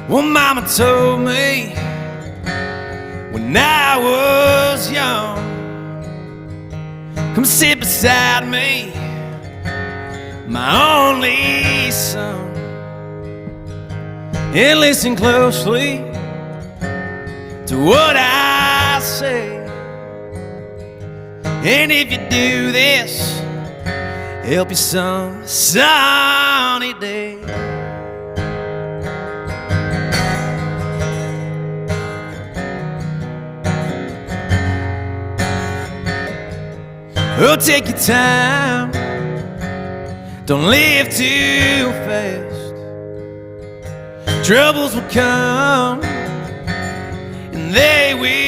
Well, Mama told me when I was young, come sit beside me, my only son, and listen closely to what I say. And if you do this, help you some sunny day. Oh, take your time, don't live too fast. Troubles will come and they will